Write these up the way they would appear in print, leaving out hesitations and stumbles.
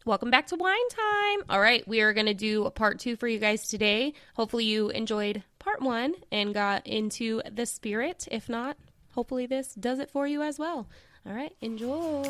Welcome back to Whine Time. All right, we are going to do a part 2 for you guys today. Hopefully you enjoyed part 1 and got into the spirit. If not, hopefully this does it for you as well. All right, enjoy.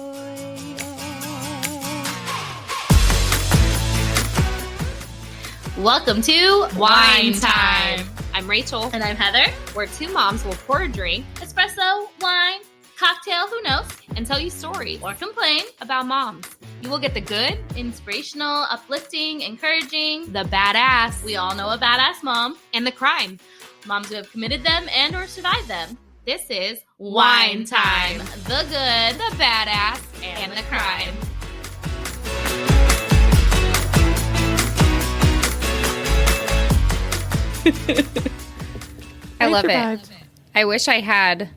Welcome to Whine Time. I'm Rachel. And I'm Heather. Where two moms will pour a drink, Espresso, wine, cocktail, who knows, and tell you stories or complain. about moms. You will get the good, Inspirational, uplifting, encouraging. the badass, We all know a badass mom. and the crime. Moms who have committed them and or survived them. This is Whine Time. The good, the badass, and the crime. I love it. I wish I had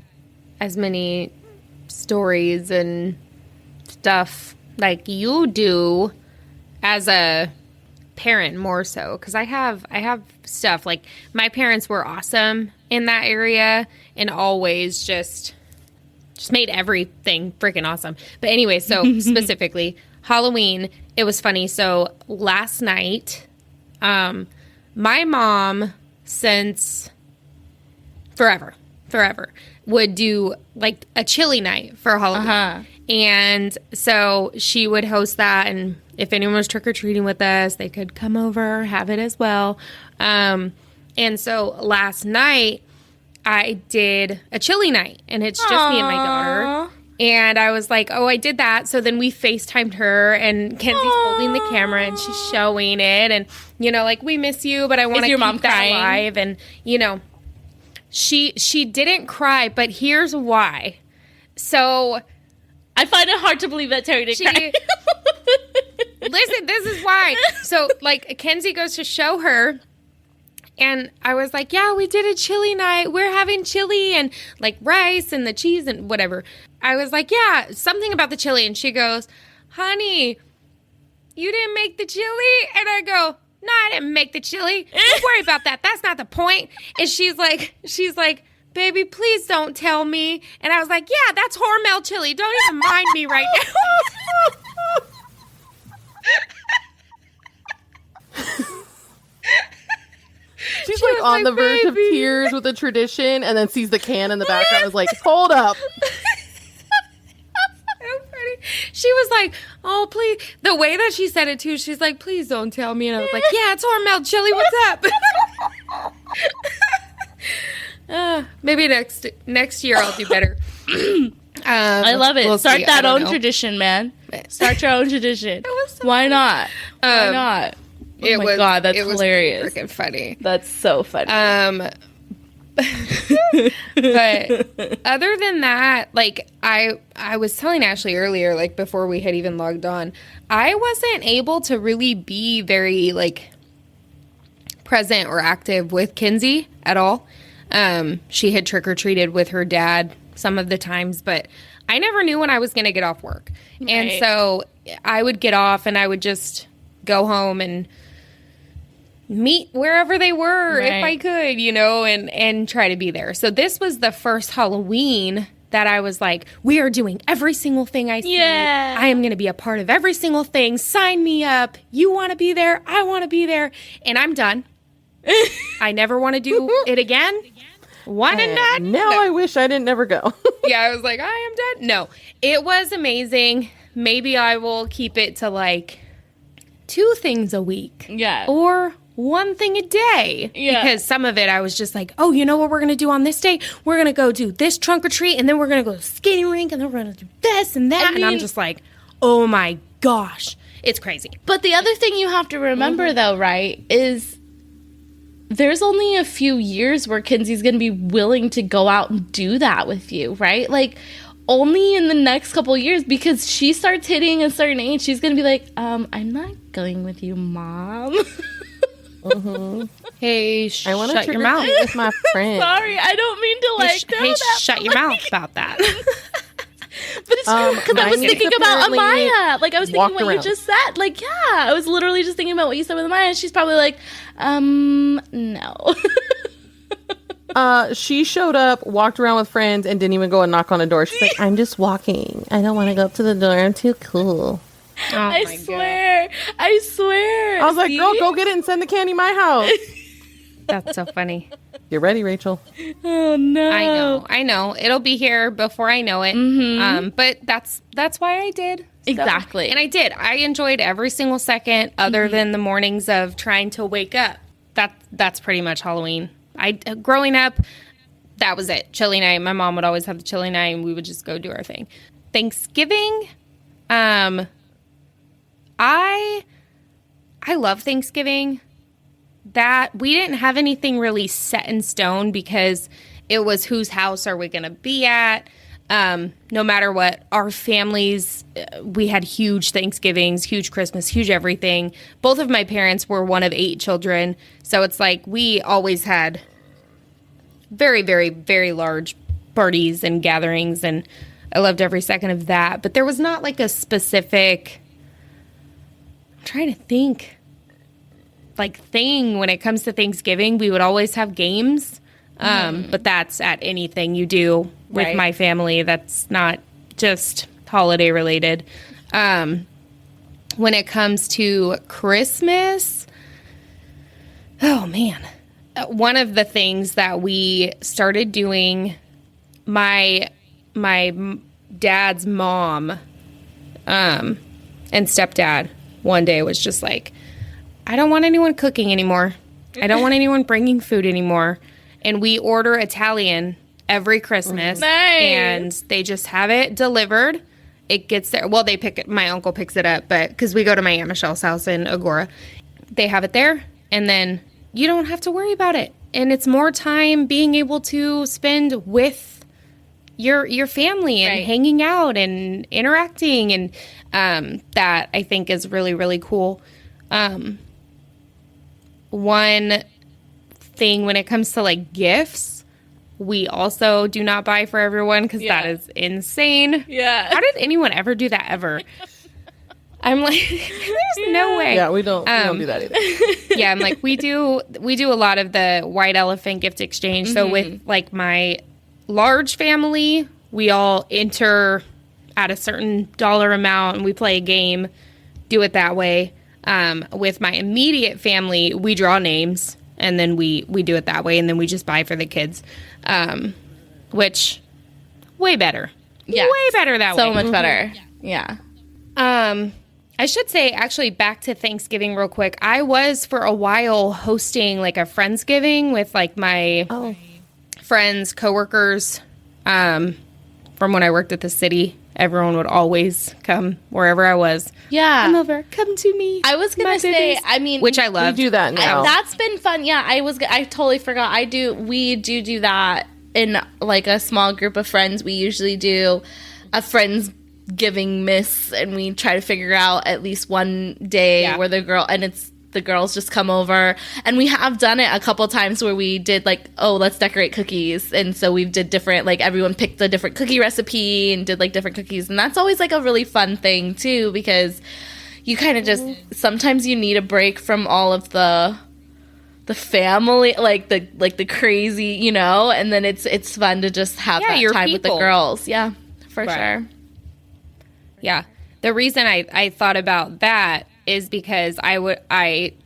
as many stories and stuff like you do as a parent, more so, because I have stuff like my parents were awesome in that area and always just made everything freaking awesome. But anyway, so specifically Halloween, it was funny. So last night, my mom, since forever, would do like a chili night for Halloween. And so she would host that, and if anyone was trick-or-treating with us, they could come over, have it as well. And so last night, I did a chili night, and it's just me and my daughter. And I was like, oh, I did that. So then we FaceTimed her, and Kenzie's holding the camera, and she's showing it. And, you know, like, we miss you, but I want to keep mom that crying? alive. And, you know, she didn't cry, but here's why. So I find it hard to believe that Terry didn't cry. Listen, this is why. So, like, Kenzie goes to show her, and I was like, yeah, we did a chili night. We're having chili and, like, rice and the cheese and whatever. I was like, yeah, something about the chili. And she goes, honey, you didn't make the chili? And I go, no, I didn't make the chili. Don't worry about that. That's not the point. And she's like, baby, please don't tell me. And I was like, yeah, that's Hormel chili. Don't even mind me right now. She's like on the verge of tears with the tradition, and then sees the can in the background and is like, hold up. She was like, oh, please. The way that she said it, too, she's like, please don't tell me. And I was like, yeah, it's Hormel chili. What's up? Maybe next year I'll do better. I love it. We'll Start see. that I don't own know. tradition, man. Start your own tradition. so Why not? Why not? Oh my God, that's hilarious. Freaking funny. That's so funny. But other than that, like I was telling Ashley earlier, like before we had even logged on, I wasn't able to really be very like present or active with Kenzie at all. She had trick-or-treated with her dad some of the times, but I never knew when I was going to get off work. Right. And so I would get off and I would just go home and meet wherever they were if I could, you know, and try to be there. So this was the first Halloween that I was like, we are doing every single thing I see. Yeah. I am going to be a part of every single thing. Sign me up. You want to be there? I want to be there. And I'm done. I never want to do it again. One and done. Now I wish I didn't never go. Yeah, I was like, I am done. No, it was amazing. Maybe I will keep it to like 2 things a week. Yeah. Or 1 thing a day. Yeah. Because some of it I was just like, oh, you know what we're going to do on this day? We're going to go do this trunk or treat, and then we're going to go to the skating rink, and then we're going to do this and that. And I'm just like, oh my gosh. It's crazy. But the other thing you have to remember, though, right, is there's only a few years where Kenzie's going to be willing to go out and do that with you, right? Like, only in the next couple years, because she starts hitting a certain age, she's going to be like, I'm not going with you, Mom. Hey, I want to shut your mouth. with my friend. Sorry, I don't mean to, like, Shut your mouth about that. But it's true, because I was thinking about Amaya. Like, I was thinking what you just said. Like, yeah, I was literally just thinking about what you said with Amaya. And she's probably like, no. She showed up, walked around with friends, and didn't even go and knock on a door. She's like, I'm just walking. I don't want to go up to the door. I'm too cool. I swear. I swear. I was like, See? girl, go get it and send the candy my house. That's so funny. Get ready, Rachel. Oh no. I know. It'll be here before I know it. But that's why I did. So- Exactly. And I did. I enjoyed every single second other than the mornings of trying to wake up. That's pretty much Halloween. Growing up, that was it. Chili night. My mom would always have the chili night and we would just go do our thing. Thanksgiving, I love Thanksgiving. That we didn't have anything really set in stone because it was whose house are we going to be at. No matter what, our families, we had huge Thanksgivings, huge Christmas, huge everything. Both of my parents were one of 8 children. So it's like we always had very, very, very large parties and gatherings. And I loved every second of that. But there was not like a specific, I'm trying to think, like thing when it comes to Thanksgiving. We would always have games. But that's at anything you do with my family. That's not just holiday related. When it comes to Christmas, oh man. One of the things that we started doing, my dad's mom and stepdad one day was just like, I don't want anyone cooking anymore. I don't want anyone bringing food anymore. And we order Italian every Christmas. Nice. And they just have it delivered. It gets there. Well, they pick it. My uncle picks it up, but because we go to my Aunt Michelle's house in Agora, they have it there. And then you don't have to worry about it. And it's more time being able to spend with your family and hanging out and interacting. And that I think is really, really cool. One thing when it comes to like gifts, we also do not buy for everyone because that is insane. Yeah. How did anyone ever do that ever? I'm like, there's no way. Yeah, we don't do that either. Yeah, I'm like, we do a lot of the white elephant gift exchange. So with like my large family, we all enter at a certain dollar amount and we play a game, do it that way. With my immediate family, we draw names and then we do it that way, and then we just buy for the kids, which way better. Yeah. Way better that way. So much better. Yeah. I should say, actually, back to Thanksgiving real quick. I was for a while hosting like a Friendsgiving with like my friends, coworkers, from when I worked at the city. Everyone would always come wherever I was. Yeah. Come over. Come to me. I was going to say, I mean, which I love. We do that now. that's been fun. Yeah. I totally forgot. We do that in like a small group of friends. We usually do a Friendsgiving miss, and we try to figure out at least one day where the girls just come over. And we have done it a couple times where we did like, oh, let's decorate cookies. And so we did different, like everyone picked a different cookie recipe and did like different cookies. And that's always like a really fun thing too, because you kind of just, sometimes you need a break from all of the family, like the crazy, you know, and then it's fun to just have that time with the girls. Yeah, for sure. Yeah. The reason I thought about that is because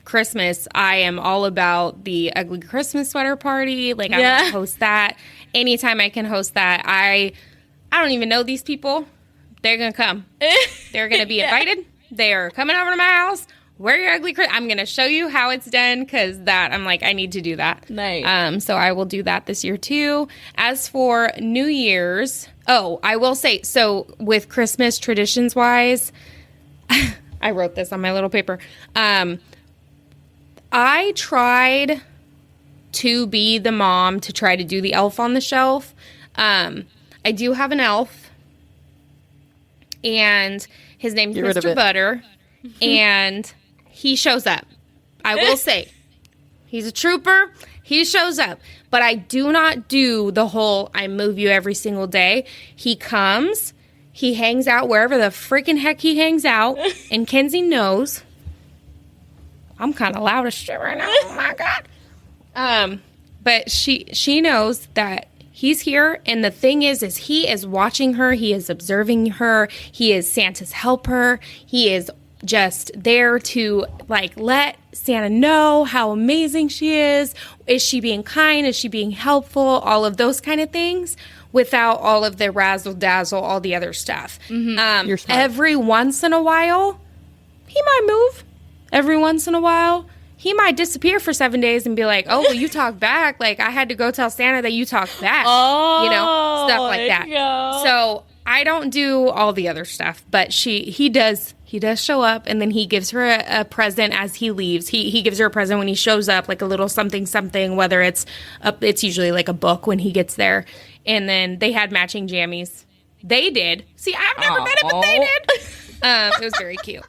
Christmas, I am all about the ugly Christmas sweater party. Like, I want to host that. Anytime I can host that, I don't even know these people. They're going to come. They're going to be invited. They are coming over to my house. Wear your ugly Christmas. I'm going to show you how it's done, because I'm like, I need to do that. Nice. So I will do that this year too. As for New Year's, I will say, so with Christmas traditions wise, I wrote this on my little paper. I tried to be the mom to try to do the elf on the shelf. I do have an elf, and his name's Mr. Butter, and he shows up. I will say, he's a trooper. He shows up. But I do not do the whole, I move you every single day. He comes. He hangs out wherever the freaking heck he hangs out. And Kenzie knows. I'm kind of loud as shit right now. Oh, my God. But she knows that He's here, and the thing is he is watching her. He is observing her. He is Santa's helper. He is just there to, like, let Santa know how amazing she is. Is she being kind? Is she being helpful? All of those kind of things without all of the razzle-dazzle, all the other stuff. You're smart. Every once in a while, he might move. Every once in a while, he might disappear for 7 days and be like, oh, well, you talk back. Like, I had to go tell Santa that you talked back. Oh, you know, stuff like there that. you go. So I don't do all the other stuff, but he does show up, and then he gives her a present as he leaves. He gives her a present when he shows up, like a little something, whether it's usually like a book when he gets there. And then they had matching jammies. They did. See, I've never done it, but they did. It was very cute.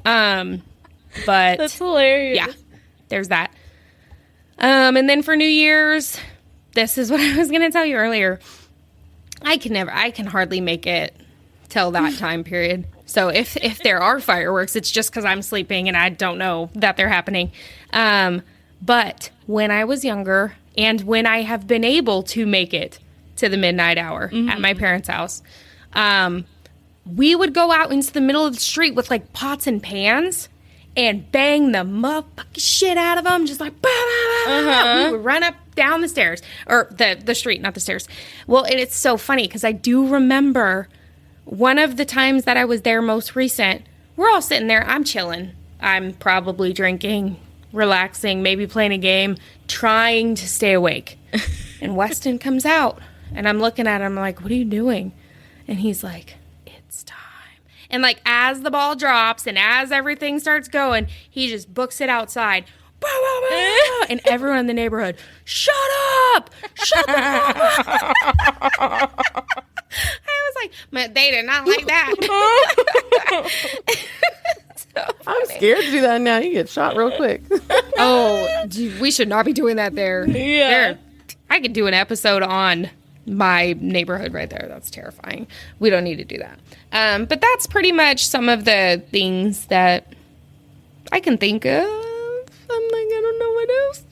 But That's hilarious. yeah, there's that. And then for New Year's, this is what I was going to tell you earlier. I can hardly make it till that time period. So if there are fireworks, it's just because I'm sleeping and I don't know that they're happening. But when I was younger, and when I have been able to make it to the midnight hour at my parents' house, we would go out into the middle of the street with like pots and pans and bang the motherfucking shit out of them, just like, bah, bah, bah, bah. We would run up down the stairs, or the street, not the stairs. Well, and it's so funny because I do remember one of the times that I was there most recent, we're all sitting there, I'm chilling. I'm probably drinking, relaxing, maybe playing a game, trying to stay awake. And Weston comes out, and I'm looking at him like, what are you doing? And he's like, it's time. And like as the ball drops and as everything starts going, he just books it outside. Bah, bah, bah, and everyone in the neighborhood, shut up! Shut the fuck up! I was like, they did not like that. So I'm scared to do that now. You get shot real quick. oh, we should not be doing that there. Yeah. I could do an episode on my neighborhood right there. That's terrifying. We don't need to do that. But that's pretty much some of the things that I can think of. I'm like, I don't know what else.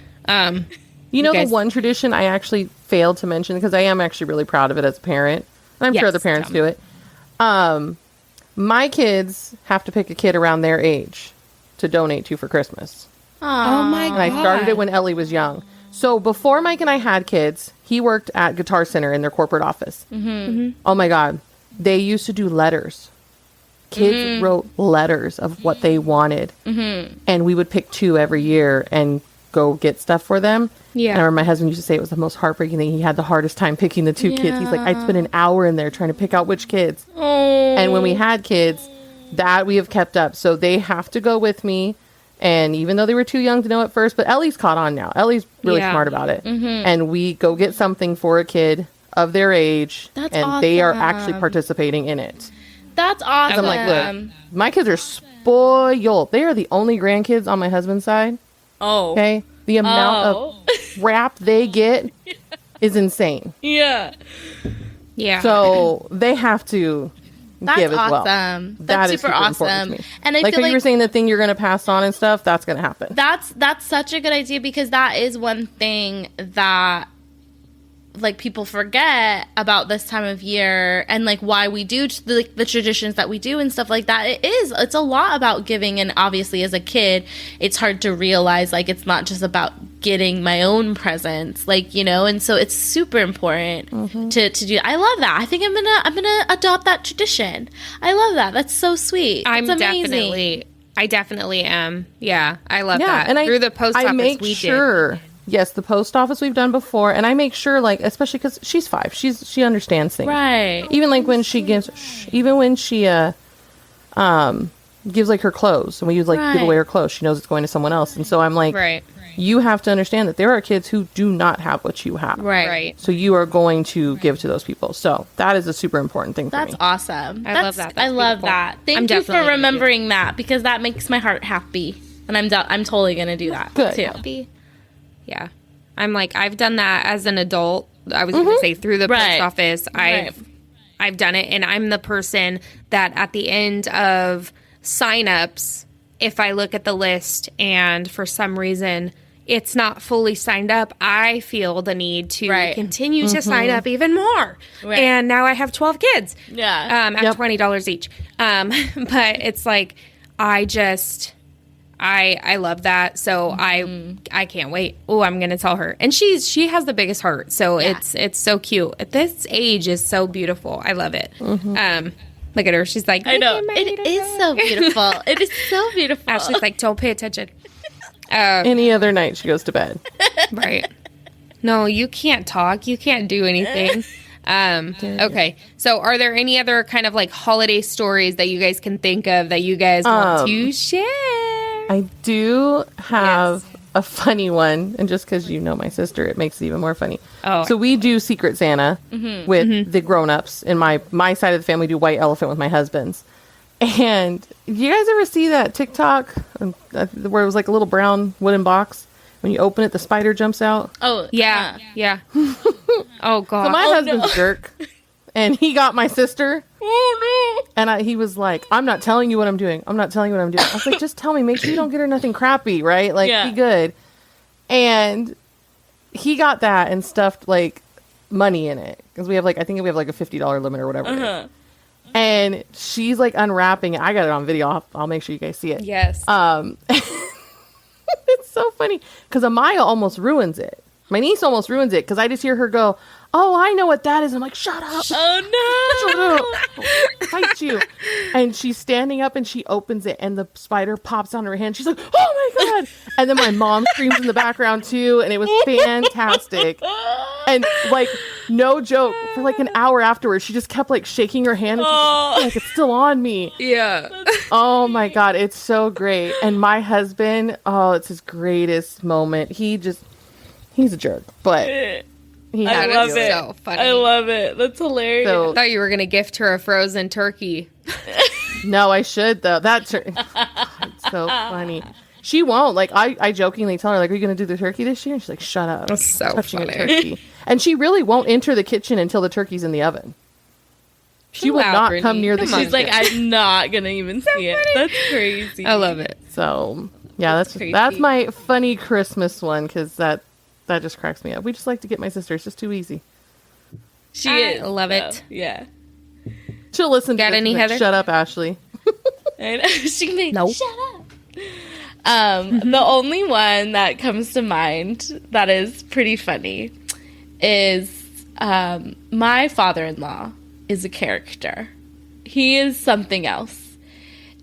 You know, guys- the one tradition I actually failed to mention, because I am actually really proud of it as a parent, and I'm sure Yes, other parents tell me. do it. My kids have to pick a kid around their age to donate to for Christmas. Oh my And I started it when Ellie was young. So before Mike and I had kids, he worked at Guitar Center in their corporate office. Oh my God. They used to do letters. Kids wrote letters of what they wanted. And we would pick 2 every year and go get stuff for them. Yeah. And I remember my husband used to say it was the most heartbreaking thing. He had the hardest time picking the 2 kids. He's like, I'd spend an hour in there trying to pick out which kids. And when we had kids, that we have kept up. So they have to go with me. And even though they were too young to know at first, but Ellie's caught on now. Ellie's really smart about it. And we go get something for a kid of their age. That's and they are awesome. actually participating in it. That's awesome. I'm like, look, my kids are spoiled. They are the only grandkids on my husband's side. Oh. Okay? The amount of crap they get is insane. Yeah. Yeah. So they have to That's give as well. awesome. That That's is super important to awesome. me. And I like feel how you were like saying the thing you're going to pass on and stuff, that's going to happen. that's such a good idea, because that is one thing that like people forget about this time of year, and like why we do the traditions that we do and stuff like that. It's a lot about giving, and obviously as a kid it's hard to realize like it's not just about getting my own presents, like, you know, and so it's super important to do. I love that. I think I'm gonna adopt that tradition. I love that. That's so sweet. I It's amazing. definitely am. Yeah, I love Yeah, that. and Through the post I office, make we sure. Yes, the post office we've done before, and I make sure, like, especially because she's 5, she understands things. Right. Even like when she gives, gives like her clothes, and we use like give away her clothes, she knows it's going to someone else, and so I'm like, Right. you have to understand that there are kids who do not have what you have. Right. Right. So you are going to give to those people. So that is a super important thing for That's me. awesome. I love that. I That's love beautiful. that. Thank I'm you definitely for gonna do remembering that, because that makes my heart happy, and I'm totally gonna do that Good. too. Happy. Yeah. I'm like, I've done that as an adult. I was going to say through the Right. post office. I've done it, and I'm the person that at the end of signups, if I look at the list and for some reason it's not fully signed up, I feel the need to Right. continue to sign up even more. Right. And now I have 12 kids. Yeah. At $20 each. But it's like, I love that. So I can't wait. Oh, I'm going to tell her. And she has the biggest heart. So it's so cute. At this age is so beautiful. I love it. Look at her. She's like, I know. It is so beautiful. It is so beautiful. Ashley's like, don't pay attention. Any other night she goes to bed. Right. No, you can't talk. You can't do anything. Okay. So are there any other kind of like holiday stories that you guys can think of that you guys want to share? I do have a funny one, and just because you know my sister, it makes it even more funny. Oh. So we do Secret Santa with the grown-ups. In my side of the family, do White Elephant with my husband's. And you guys ever see that TikTok where it was like a little brown wooden box? When you open it, the spider jumps out. Oh, Yeah. Oh, God. So my husband's a jerk, and he got my sister. Oh, no. And he was like, I'm not telling you what I'm doing. I'm not telling you what I'm doing. I was like, just tell me. Make sure you don't get her nothing crappy, right? Like, Yeah. be good. And he got that and stuffed, like, money in it. Because we have, like, I think we have, like, a $50 limit or whatever it is. And she's, like, unwrapping it. I got it on video. I'll make sure you guys see it. Yes. It's so funny. Because Amaya almost ruins it. My niece almost ruins it. Because I just hear her go, oh, I know what that is. I'm like, shut up. Oh, no. Fight you. And she's standing up and she opens it and the spider pops on her hand. She's like, oh my God. And then my mom screams in the background too. And it was fantastic. And like, no joke, for like an hour afterwards, she just kept like shaking her hand. And she's like, it's still on me. Yeah. Oh my God. It's so great. And my husband, it's his greatest moment. He's a jerk, but he I had to love do it. So funny. I love it. That's hilarious. So- I thought you were going to gift her a frozen turkey. No, I should though. That's so funny. She won't. Like I jokingly tell her, like, "Are you going to do the turkey this year?" And she's like, "Shut up." That's so touching a funny. turkey. And she really won't enter the kitchen until the turkey's in the oven. She Chill will out, not Brittany. come near the Come on. kitchen. She's like, I'm not going to even see it. That's crazy. I love it. So yeah, that's crazy. my funny Christmas one because that just cracks me up. We just like to get my sister. It's just too easy. She I is. love it. though. Yeah. She'll listen. Got to it. any, She's like, Heather? Shut up, Ashley. I know. She can make, Nope. shut up. The only one that comes to mind that is pretty funny is my father-in-law is a character. He is something else.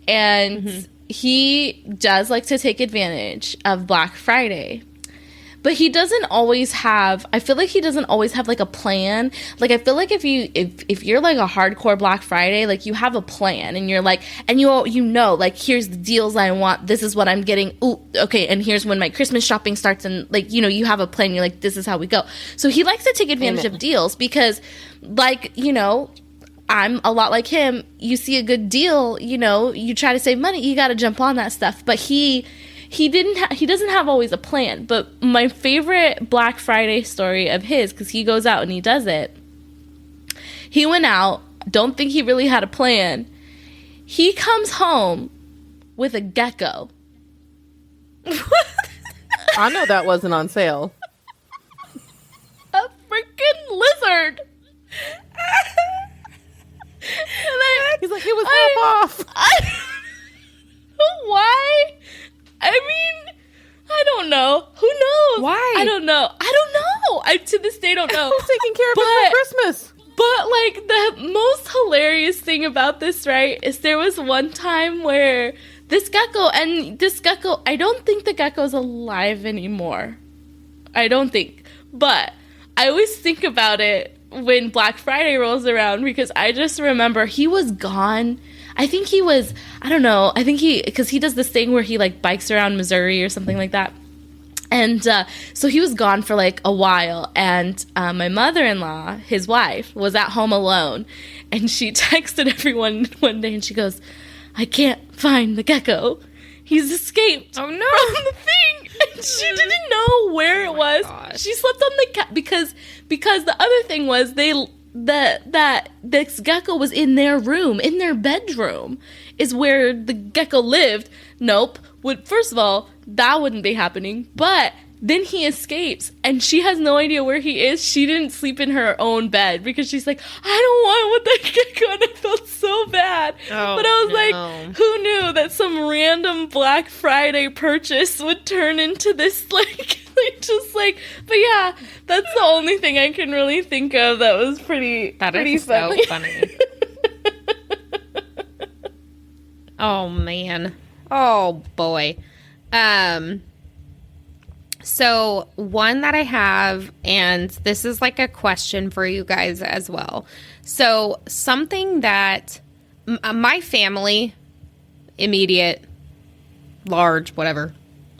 And he does like to take advantage of Black Friday. But he doesn't always have, I feel like he doesn't always have like a plan. Like I feel like if you're like a hardcore Black Friday, like you have a plan and you're like, and you know, like here's the deals I want, this is what I'm getting. Ooh, okay, and here's when my Christmas shopping starts, and like, you know, you have a plan, you're like, this is how we go. So he likes to take advantage of deals because like, you know, I'm a lot like him. You see a good deal, you know, you try to save money, you got to jump on that stuff. But he doesn't have always a plan. But my favorite Black Friday story of his, because he goes out and he does it, he went out, don't think he really had a plan. He comes home with a gecko. I know that wasn't on sale. A freaking lizard. He's like, it was half off. Why? I mean, I don't know. Who knows? Why? I don't know. I to this day don't know. Taking care of But- it for Christmas. But like the most hilarious thing about this, right, is there was one time where this gecko, I don't think the gecko's alive anymore. I don't think. But I always think about it when Black Friday rolls around because I just remember he was gone. I think he was, I don't know, because he does this thing where he like bikes around Missouri or something like that. And so he was gone for like a while, and my mother-in-law, his wife, was at home alone, and she texted everyone one day, and she goes, I can't find the gecko. He's escaped from the thing. And she didn't know where it was. gosh. She slept on the couch because the other thing was that this gecko was in their room, in their bedroom, is where the gecko lived. Nope. First of all, that wouldn't be happening. But Then he escapes, and she has no idea where he is. She didn't sleep in her own bed because she's like, I don't want what that gecko, and I felt so bad. Oh, but I was no. like, who knew that some random Black Friday purchase would turn into this, like, just like, but yeah, that's the only thing I can really think of that was pretty funny. So funny. Oh, man. Oh, boy. So one that I have, and this is like a question for you guys as well. So something that my family, immediate, large, whatever.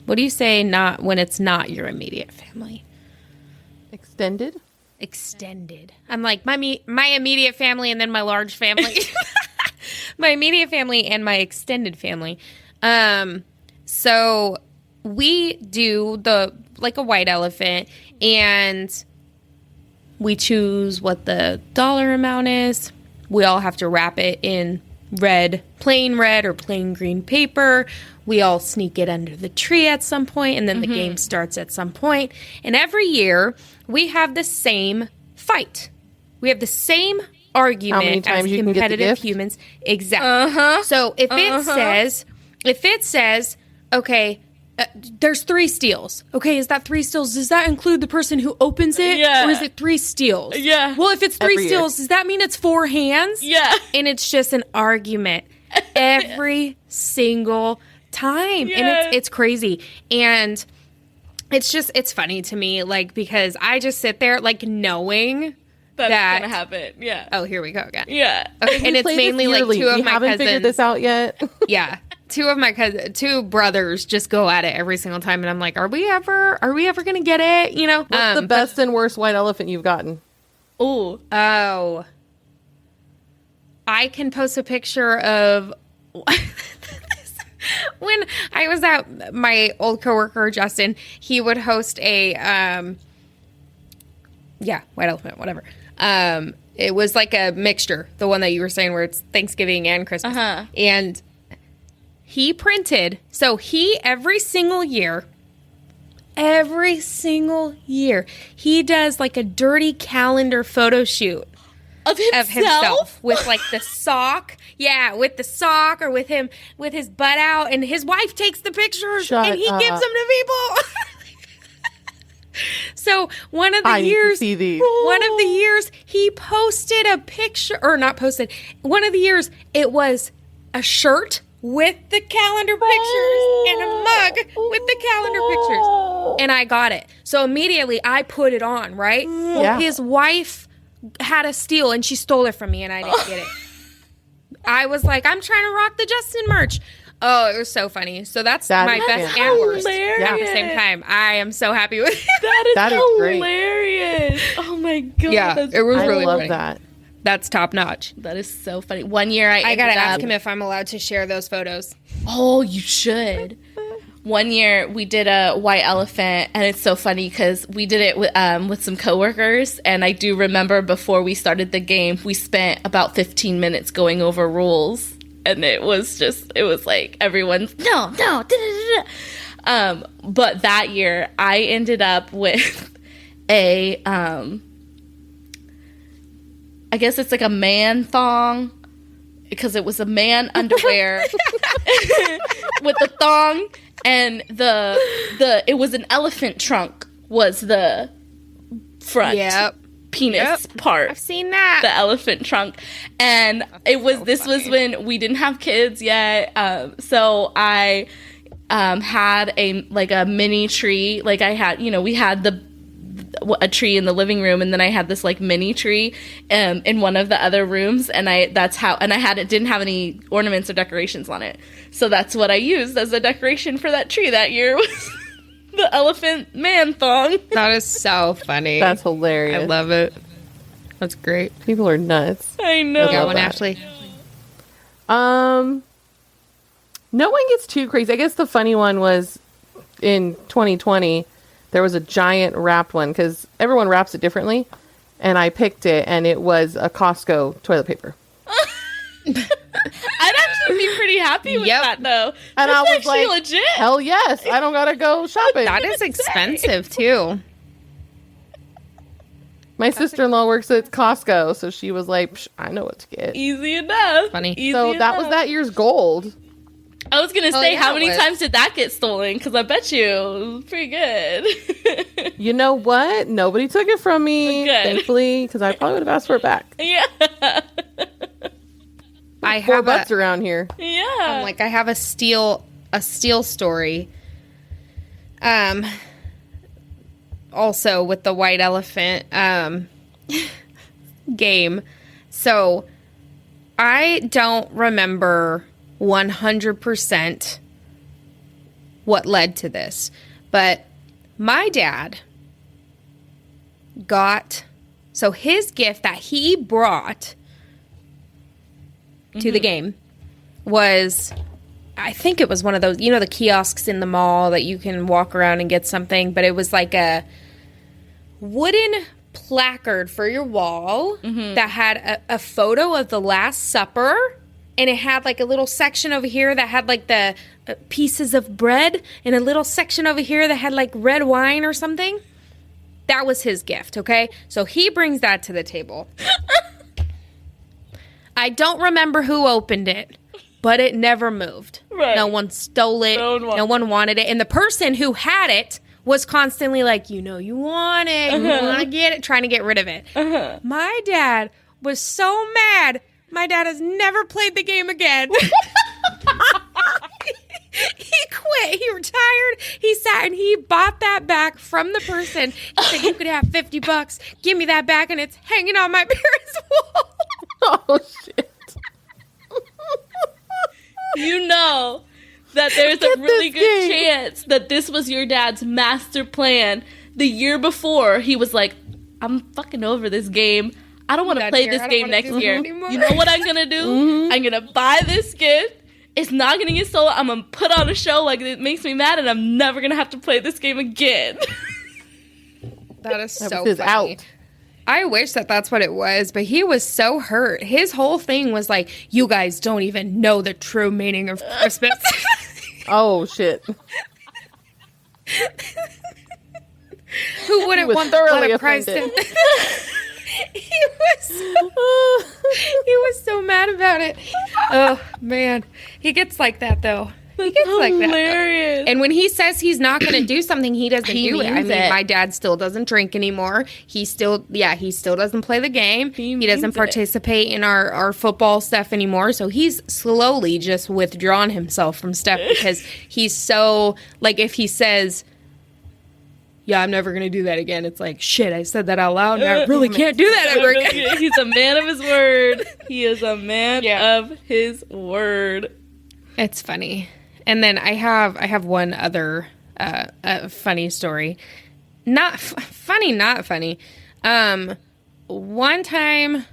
What do you say not when it's not your immediate family? Extended? Extended. I'm like my immediate family and then my large family. My immediate family and my extended family. So we do like a white elephant, and we choose what the dollar amount is. We all have to wrap it in plain red or plain green paper. We all sneak it under the tree at some point, and then the game starts at some point. And every year we have the same fight. We have the same argument as competitive humans. Exactly. So if it says, okay, there's 3 steals. Okay, is that 3 steals? Does that include the person who opens it? Yeah. Or is it 3 steals? Yeah. Well, if it's 3 steals, does that mean it's 4 hands? Yeah. And it's just an argument every single time. Yes. And it's crazy. And it's funny to me, like, because I just sit there, like, knowing that's gonna happen. Yeah. Oh, here we go again. Yeah. Okay, and it's mainly like 2 of my haven't cousins. figured this out yet. Yeah. 2 of my two brothers just go at it every single time, and I'm like, are we ever going to get it? You know? What's the best and worst white elephant you've gotten? Oh. I can post a picture of when I was at my old coworker, Justin, he would host a, white elephant, whatever. It was like a mixture, the one that you were saying where it's Thanksgiving and Christmas. And he printed, every single year, he does like a dirty calendar photo shoot Of himself? with like the sock. Yeah, with the sock, or with him with his butt out, and his wife takes the pictures and he gives them to people. So one of the years he posted a picture, or not posted. One of the years it was a shirt with the calendar pictures and a mug with the calendar pictures, and I got it. So immediately I put it on. Right? Well, his wife had a steal and she stole it from me, and I didn't get it. I was like, I'm trying to rock the Justin merch. Oh, it was so funny. So that's my best and worst at the same time. I am so happy with it. That is hilarious. Great. Oh my god. Yeah, it was really love funny. That. That's top notch. That is so funny. One year I gotta ask him if I'm allowed to share those photos. Oh, you should. One year we did a white elephant, and it's so funny because we did it with some coworkers, and I do remember before we started the game, we spent about 15 minutes going over rules, and it was like everyone's no, da, da, da. But that year I ended up with a I guess it's like a man thong, because it was a man underwear with the thong. And it was an elephant trunk was the front penis part. I've seen that. The elephant trunk. And this was when we didn't have kids yet. So I had a mini tree. Like I had, we had a tree in the living room, and then I had this like mini tree in one of the other rooms, and didn't have any ornaments or decorations on it, so that's what I used as a decoration for that tree that year was the elephant man thong. That is so funny. That's hilarious. I love it. That's great. People are nuts. I know. You got one, Ashley? No one gets too crazy. I guess the funny one was in 2020. There was a giant wrapped one, because everyone wraps it differently, and I picked it, and it was a Costco toilet paper. I'd actually be pretty happy happy with Yep. that though. And That's I was actually like, legit. hell yes, I don't gotta go shopping. That is expensive too. My sister-in-law works at Costco, so she was like, Psh, I know what to get. Easy enough. Funny. Easy So that was enough. that year's gold. I was gonna say, yeah, how it many was. times did that get stolen? Because I bet you it was pretty good. You know what? Nobody took it from me, Good. thankfully, because I probably would have asked for it back. yeah. I Four have butts a, around here. Yeah. like I have a steal story. Also with the white elephant game. So I don't remember 100% what led to this, but my dad got, so his gift that he brought to the game was, I think it was one of those, you know, the kiosks in the mall that you can walk around and get something, but it was like a wooden placard for your wall that had a photo of the Last Supper, and it had like a little section over here that had like the pieces of bread, and a little section over here that had like red wine or something. That was his gift, okay? So he brings that to the table. I don't remember who opened it, but it never moved. Right. No one stole it. No one wanted it. And the person who had it was constantly like, you know, you want it. You want to get it. Trying to get rid of it. My dad was so mad. My dad has never played the game again. He quit. He retired. He sat and he bought that back from the person. He said, you could have $50. Give me that back. And it's hanging on my parents' wall. Oh, shit. You know that there's a really good chance that this was your dad's master plan. The year before, he was like, I'm fucking over this game. I don't want to That play year, this I don't game wanna next do it year. anymore. You know what I'm going to do? I'm going to buy this gift. It's not going to get sold. I'm going to put on a show like it makes me mad, and I'm never going to have to play this game again. That is That so was his funny. out. I wish that that's what it was, but he was so hurt. His whole thing was like, you guys don't even know the true meaning of Christmas. Oh, shit. Who wouldn't was want thoroughly the price? offended. He was so mad about it. Oh man, he gets like that though. He gets like that. Hilarious. And when he says he's not going to do something, he doesn't He do it. I means mean, it. my dad still doesn't drink anymore. He still doesn't play the game. He means doesn't it. participate in our football stuff anymore. So he's slowly just withdrawn himself from stuff because he's so, like, if he says, yeah, I'm never going to do that again, it's like, shit, I said that out loud and I really can't do that ever again. He's a man of his word. He is a man Yeah. of his word. It's funny. And then I have one other funny story. Not funny, not funny. One time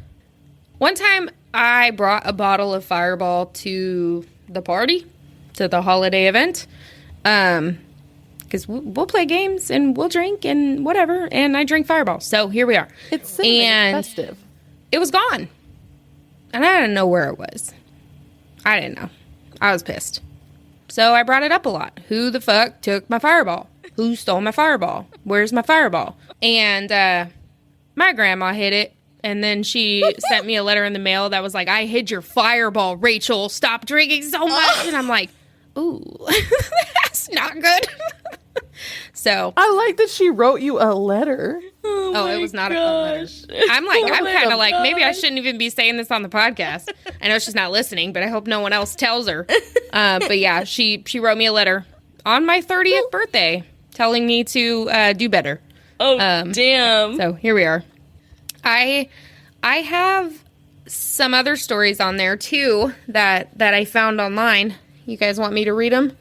I brought a bottle of Fireball to the party, to the holiday event. Because we'll play games and we'll drink and whatever, and I drink Fireball. So here we are. It's cinnamon. And It's festive. it was gone. And I didn't know where it was. I didn't know. I was pissed. So I brought it up a lot. Who the fuck took my Fireball? Who stole my Fireball? Where's my Fireball? And my grandma hid it. And then she sent me a letter in the mail that was like, I hid your Fireball, Rachel. Stop drinking so much. And I'm like, ooh, that's not good. So, I like that she wrote you a letter. oh, it was not a fun letter. I'm kind of like, maybe I shouldn't even be saying this on the podcast. I know she's not listening, but I hope no one else tells her. But yeah, she wrote me a letter on my 30th birthday telling me to do better. Oh, damn. So here we are. I have some other stories on there too that I found online. You guys want me to read them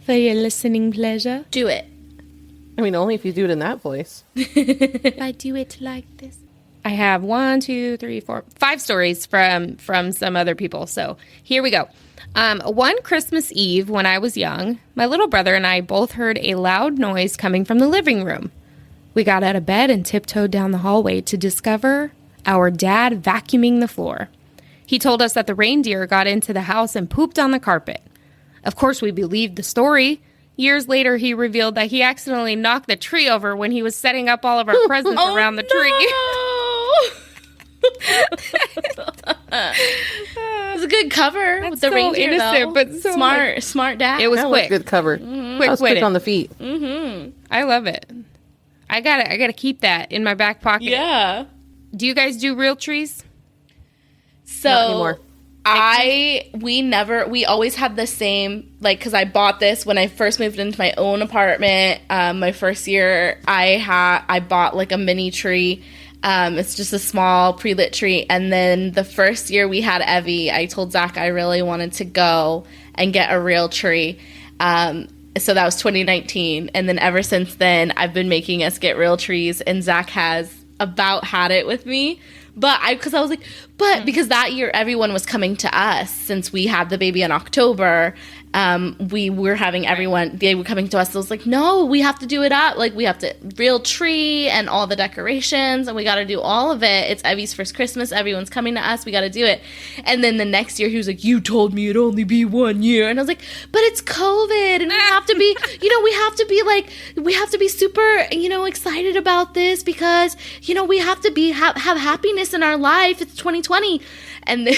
for your listening pleasure? Do it. I mean, only if you do it in that voice. If I do it like this. I have 1, 2, 3, 4, 5 stories from some other people. So here we go. One Christmas Eve when I was young, my little brother and I both heard a loud noise coming from the living room. We got out of bed and tiptoed down the hallway to discover our dad vacuuming the floor. He told us that the reindeer got into the house and pooped on the carpet. Of course, we believed the story. Years later, he revealed that he accidentally knocked the tree over when he was setting up all of our presents around the tree. It was a good cover with the so reindeer, innocent, though. but so smart dad. It was That was a quick. good cover. Quick was with quick it. on the feet. I love it. I gotta keep that in my back pocket. Yeah. Do you guys do real trees? So Not anymore. we always had the same, like, because I bought this when I first moved into my own apartment. My first year, I bought like a mini tree. It's just a small pre-lit tree. And then the first year we had Evie, I told Zach I really wanted to go and get a real tree. So that was 2019. And then ever since then, I've been making us get real trees. And Zach has about had it with me. Because I was like, because that year everyone was coming to us since we had the baby in October. We were having everyone, they were coming to us. So I was like, no, we have to do it up. Like, we have to, real tree and all the decorations, and we got to do all of it. It's Evie's first Christmas. Everyone's coming to us. We got to do it. And then the next year, he was like, you told me it'd only be 1 year. And I was like, but it's COVID, and we have to be, we have to be super, excited about this because, we have to be, have happiness in our life. It's 2020. And then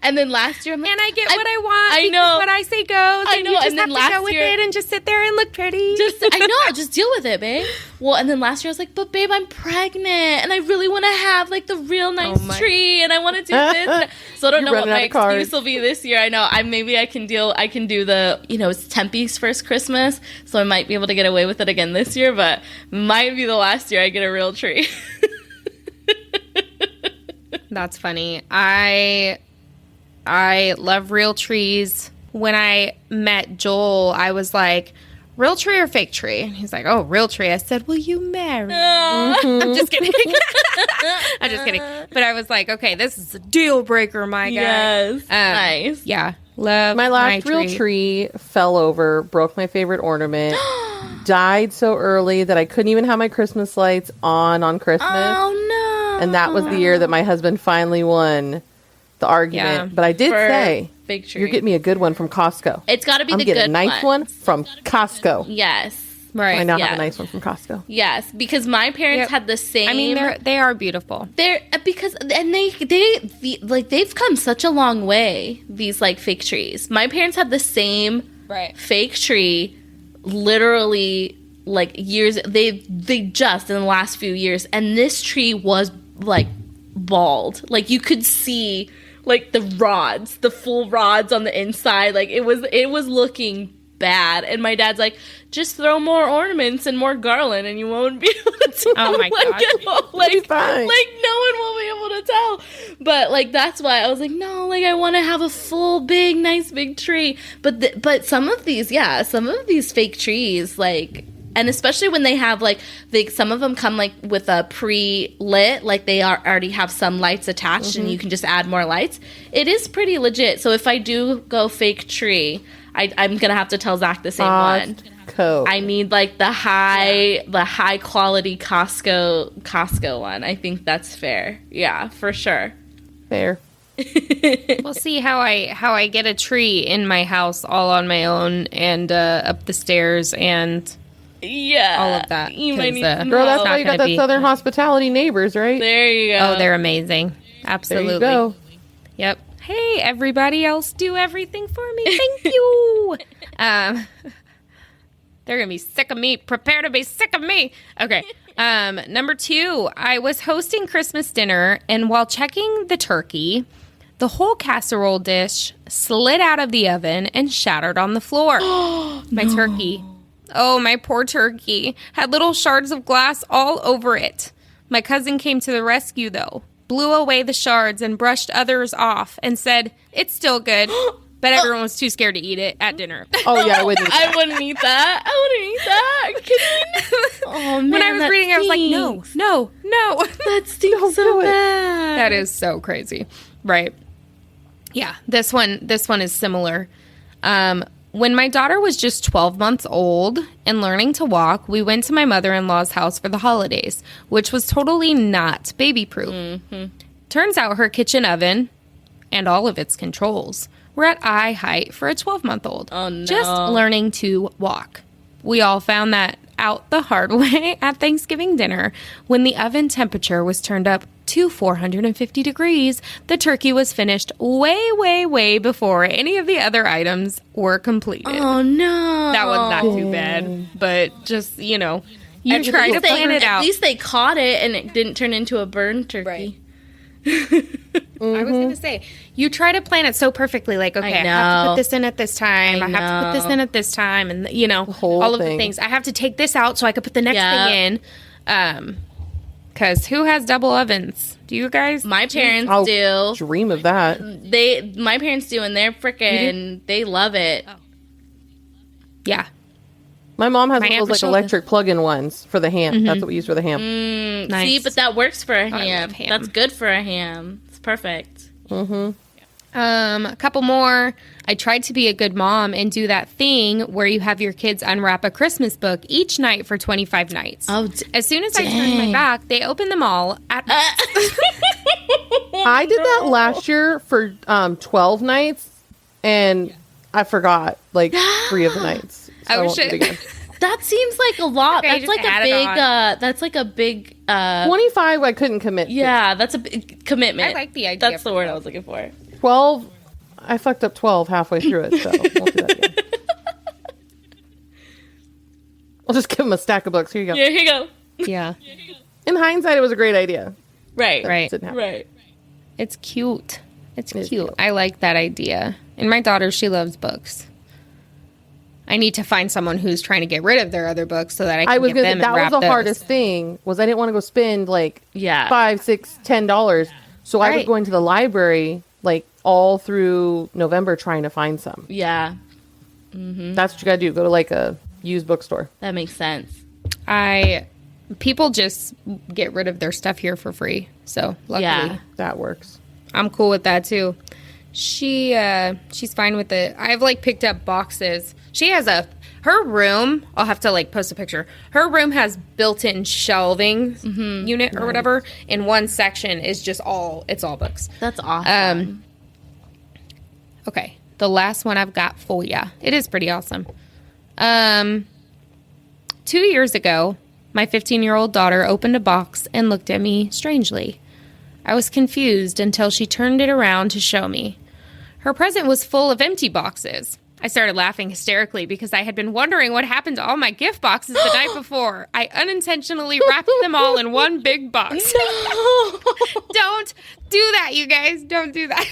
and then last year I'm like, And I get what I want. I because know. what I say goes. I know. You just And then have to last go with year- it and just sit there and look pretty. I know, just deal with it, babe. Well, and then last year I was like, but babe, I'm pregnant and I really want to have like the real nice tree and I want to do this. So I don't know what my excuse will be this year. I know I can do the, it's Tempe's first Christmas, so I might be able to get away with it again this year, but might be the last year I get a real tree. That's funny. I love real trees. When I met Joel, I was like, real tree or fake tree? And he's like, oh, real tree. I said, will you marry me? I'm just kidding. I'm just kidding. But I was like, okay, this is a deal breaker, my guy. Yes. Nice. Yeah. Love My last real tree fell over, broke my favorite ornament, died so early that I couldn't even have my Christmas lights on Christmas. Oh, no. And that was the year that my husband finally won the argument. Yeah. But I did say, fake tree. you're getting me a good one from Costco. It's got to be I'm the getting good a nice one from Costco. Yes. Right. I now Yeah. have a nice one from Costco. Yes, because my parents had the same. I mean, they are beautiful. they've come such a long way. These like fake trees. My parents had the same fake tree, literally like years. They just in the last few years, and this tree was like bald. Like you could see like the rods, the full rods on the inside. Like it was looking bad. And my dad's like, just throw more ornaments and more garland and you won't be able to tell. Oh my gosh. Like, fine. Like no one will be able to tell. But like that's why I was like, no, like I want to have a full big nice big tree. But some of these fake trees, like, and especially when they have like some of them come like with a pre-lit, like they already have some lights attached and you can just add more lights. It is pretty legit. So if I do go fake tree, I'm gonna have to tell Zach the same one. I need like the high quality Costco one. I think that's fair. Yeah, for sure. Fair. We'll see how I get a tree in my house all on my own and up the stairs and all of that. You might need some Girl, that's help. why you got that Southern hospitality neighbors, right? There you go. Oh, they're amazing. Absolutely. There you go. Yep. Hey, everybody else do everything for me. Thank you. They're going to be sick of me. Prepare to be sick of me. Okay. Number 2, I was hosting Christmas dinner, and while checking the turkey, the whole casserole dish slid out of the oven and shattered on the floor. My turkey. Oh, my poor turkey. Had little shards of glass all over it. My cousin came to the rescue, though. Blew away the shards and brushed others off and said, it's still good. But everyone was too scared to eat it at dinner. Oh, yeah, I wouldn't eat that. I wouldn't eat that. Oh, man. When I was reading, I was like, no. That stinks so bad. That is so crazy. Right. Yeah, this one is similar. When my daughter was just 12 months old and learning to walk, we went to my mother-in-law's house for the holidays, which was totally not baby-proof. Turns out her kitchen oven and all of its controls were at eye height for a 12-month-old. Oh, no. Just learning to walk. We all found that out the hard way at Thanksgiving dinner. When the oven temperature was turned up to 450 degrees, the turkey was finished way before any of the other items were completed. Oh, no. That was not too bad, but just, you try to plan it out. At least they caught it and it didn't turn into a burned turkey. Right. I was going to say, you try to plan it so perfectly, like, okay, I have to put this in at this time, I have to put this in at this time, and, all of the things. I have to take this out so I could put the next thing in. Because who has double ovens? Do you guys? My parents do. Dream of that. My parents do, and they're freaking, they love it. Oh. Yeah. My mom has one of those electric plug-in ones for the ham. Mm-hmm. That's what we use for the ham. Nice. See, but that works for a ham. Ham. That's good for a ham. It's perfect. Mm-hmm. A couple more. I tried to be a good mom and do that thing where you have your kids unwrap a Christmas book each night for 25 nights. Oh, as soon as I turned my back, they opened them all at I did that last year for 12 nights, and I forgot 3 of the nights. So I won't do it again. That seems like a lot. Okay, that's like a big. That's like a big. 25, I couldn't commit to. Yeah, that's a big commitment. I like the idea. That's the word I was looking for. 12, I fucked up 12 halfway through it, so won't do that again. I'll just give them a stack of books. Here you go. Yeah, here you go. Yeah. In hindsight, it was a great idea. Right. Right. It's cute. It's cute. I like that idea. And my daughter, she loves books. I need to find someone who's trying to get rid of their other books so that I can get them and that wrap was the those. hardest thing, was I didn't want to go spend $5, $6, $10. So I was going to the library all through November trying to find some. Yeah. Mm-hmm. That's what you gotta do. Go to a used bookstore. That makes sense. People just get rid of their stuff here for free. So luckily that works. I'm cool with that too. She's fine with it. I've picked up boxes. She has her room, I'll have to post a picture. Her room has built-in shelving unit or whatever. In one section is just all books. That's awesome. Okay. The last one I've got for ya. It is pretty awesome. 2 years ago, my 15-year-old daughter opened a box and looked at me strangely. I was confused until she turned it around to show me. Her present was full of empty boxes. I started laughing hysterically because I had been wondering what happened to all my gift boxes the night before. I unintentionally wrapped them all in one big box. No. Don't do that, you guys. Don't do that.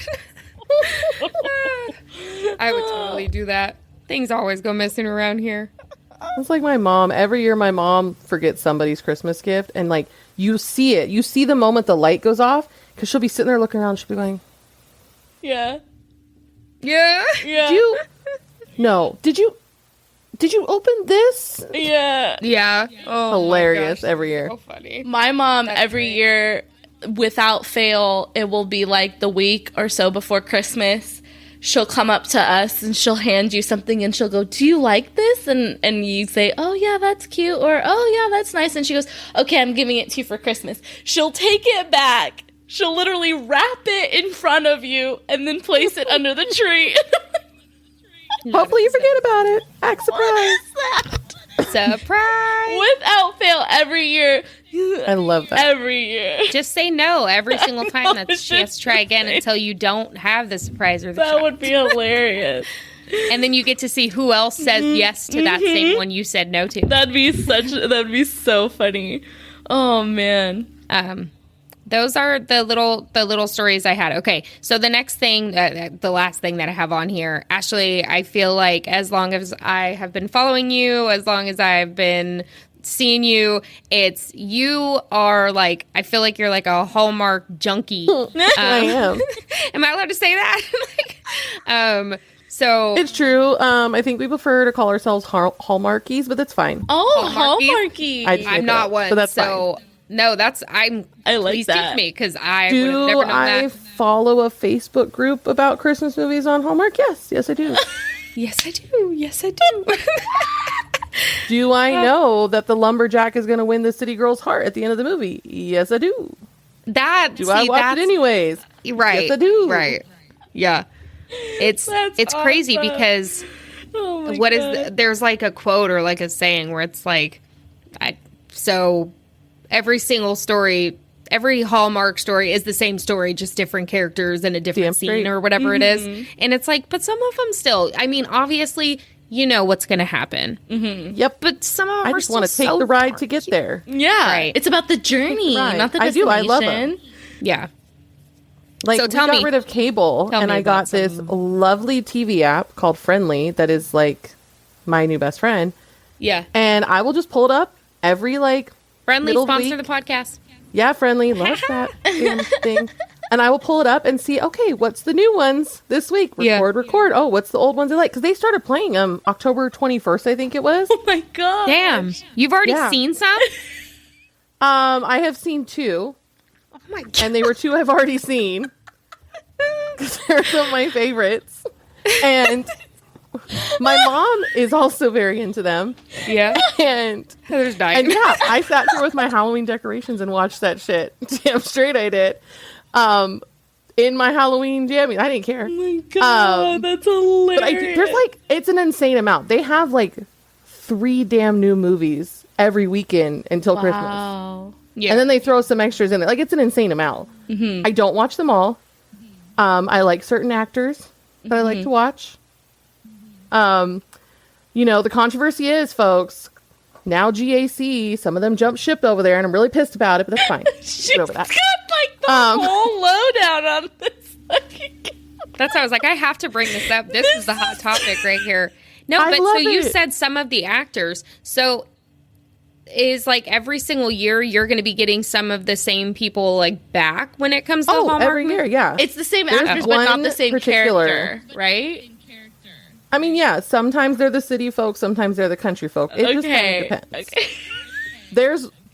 I would totally do that. Things always go missing around here. It's like my mom. Every year my mom forgets somebody's Christmas gift, and you see it. You see the moment the light goes off, because she'll be sitting there looking around. She'll be going, Yeah. No. Did you open this? Yeah. Oh, hilarious every year. So funny. My mom, every year, without fail, it will be the week or so before Christmas. She'll come up to us and she'll hand you something and she'll go, "Do you like this?" And you say, "Oh yeah, that's cute," or "Oh yeah, that's nice." And she goes, "Okay, I'm giving it to you for Christmas." She'll take it back. She'll literally wrap it in front of you and then place it under the tree. Hopefully you forget about it. Act surprised. Surprise! Without fail, every year. I love that. Every year. Just say no every single time that she has to try again until you don't have the surprise or the That shock. would be hilarious. And then you get to see who else says yes to that same one you said no to. That'd be so funny. Oh man. Those are the little stories I had. Okay, so the next thing, the last thing that I have on here, Ashley, I feel like as long as I have been following you, as long as I've been seeing you, you are I feel like you're a Hallmark junkie. I am. Am I allowed to say that? So it's true. I think we prefer to call ourselves Hallmarkies, but that's fine. Oh, Hallmarky. I'm not one, but that's so fine. No, I like please that. teach me, because I would have never known I that. follow a Facebook group about Christmas movies on Hallmark? Yes, I do. Yes, I do. Do I know that the lumberjack is going to win the city girl's heart at the end of the movie? Yes, I do. that. Do I watch it anyways? Right. Yes, I do. Right. Yeah. It's crazy awesome. because there's like a quote or like a saying where it's like, so every single story, every Hallmark story is the same story, just different characters in a different scene or whatever it is. And it's like, but some of them still, I mean, obviously, you know what's going to happen. Yep. But some of them I are just still want to take so the ride dark to get there. Yeah. Right. It's about the journey, Right. not the I do. destination. I love 'em. Yeah. Like, So tell we got me. rid of cable, Tell and me I about got this lovely TV app called Friendly that is like my new best friend. Yeah. And I will just pull it up every like Friendly middle sponsor week. the podcast. Yeah, Friendly, love that damn thing. And I will pull it up and see, okay, what's the new ones this week? Record. Oh, what's the old ones I like? Because they started playing them October 21st, I think it was. Oh my god. Damn. You've already Yeah. seen some? I have seen 2, Oh my God. and they were 2 I've already seen. Because they're some of my favorites. And my mom is also very into them. Yeah. And Heather's dying. And yeah, I sat here with my Halloween decorations and watched that shit. Damn straight I did. In my Halloween jammies. I didn't care. Oh my god, that's hilarious. But there's like, it's an insane amount. They have like 3 damn new movies every weekend until Christmas. Wow. Yeah. And then they throw some extras in there. Like, it's an insane amount. I don't watch them all. I like certain actors that I like to watch. You know, the controversy is, folks, now GAC, some of them jumped ship over there, and I'm really pissed about it, but that's fine. She's Get got over that. like the whole lowdown on this. That's how I was like, I have to bring this up. This is the hot topic right here. No, I but so love you it. said some of the actors. So is like every single year you're going to be getting some of the same people like back when it comes to Hallmark? every year, yeah. It's the same There's actors, but not one the same particular- character, right? I mean, yeah, sometimes they're the city folk, sometimes they're the country folk. It just kind of depends. Okay.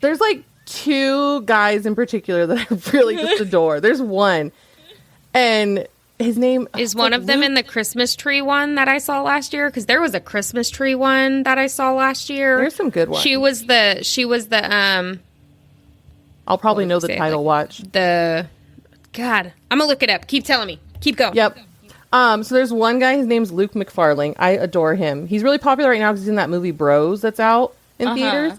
There's like 2 guys in particular that I really just adore. There's one, and his name Is one of them in the Christmas tree one that I saw last year? Because there was a Christmas tree one that I saw last year. There's some good ones. She was the I'll probably know the say it, title. Watch. God, I'm gonna look it up. Keep telling me. Keep going. Yep. So there's one guy. His name's Luke McFarlane. I adore him. He's really popular right now because he's in that movie Bros that's out in theaters.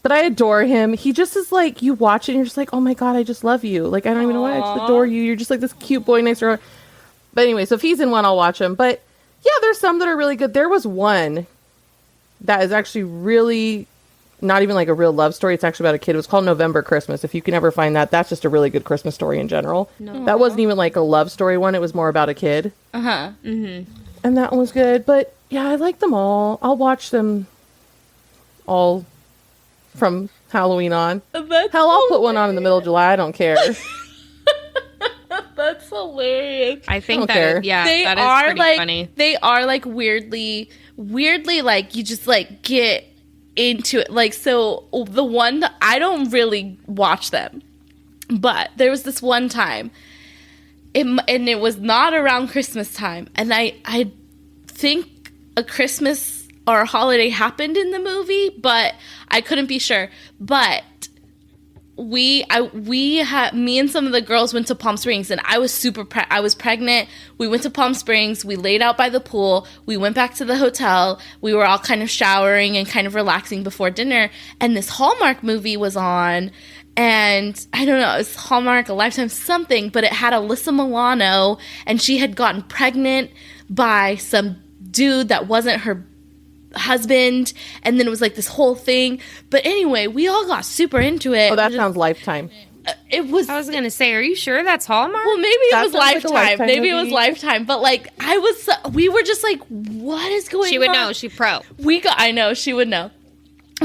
But I adore him. He just is like, you watch it and you're just like, oh my god, I just love you. Like, I don't even know why, I just adore you. You're just like this cute boy next door. But anyway, so if he's in one, I'll watch him. But yeah, there's some that are really good. There was one that is actually really not even like a real love story. It's actually about a kid. It was called November Christmas. If you can ever find that, that's just a really good Christmas story in general. That wasn't even like a love story one. It was more about a kid. And that one was good. But yeah, I like them all. I'll watch them all from Halloween on. That's Hell, I'll put one on in the middle of July. I don't care. That's hilarious. I think don't care. that, yeah, They that is are pretty like funny. they are like weirdly like you just like get into it. Like, so the one that I don't really watch them, but there was this one time, and it was not around Christmas time, and I think a Christmas or a holiday happened in the movie, but I couldn't be sure. But me and some of the girls went to Palm Springs, and I was I was pregnant. We went to Palm Springs. We laid out by the pool. We went back to the hotel. We were all kind of showering and kind of relaxing before dinner, and this Hallmark movie was on. And I don't know, it was Hallmark, a Lifetime something, but it had Alyssa Milano, and she had gotten pregnant by some dude that wasn't her husband, and then it was like this whole thing. But anyway, we all got super into it. Oh, that sounds Lifetime. It was. I was gonna say, are you sure that's Hallmark? Well, maybe it That was sounds like a Lifetime. Lifetime Maybe it was movie. Lifetime. But like, we were just like, what is going on? She would know. She pro. I know she would know.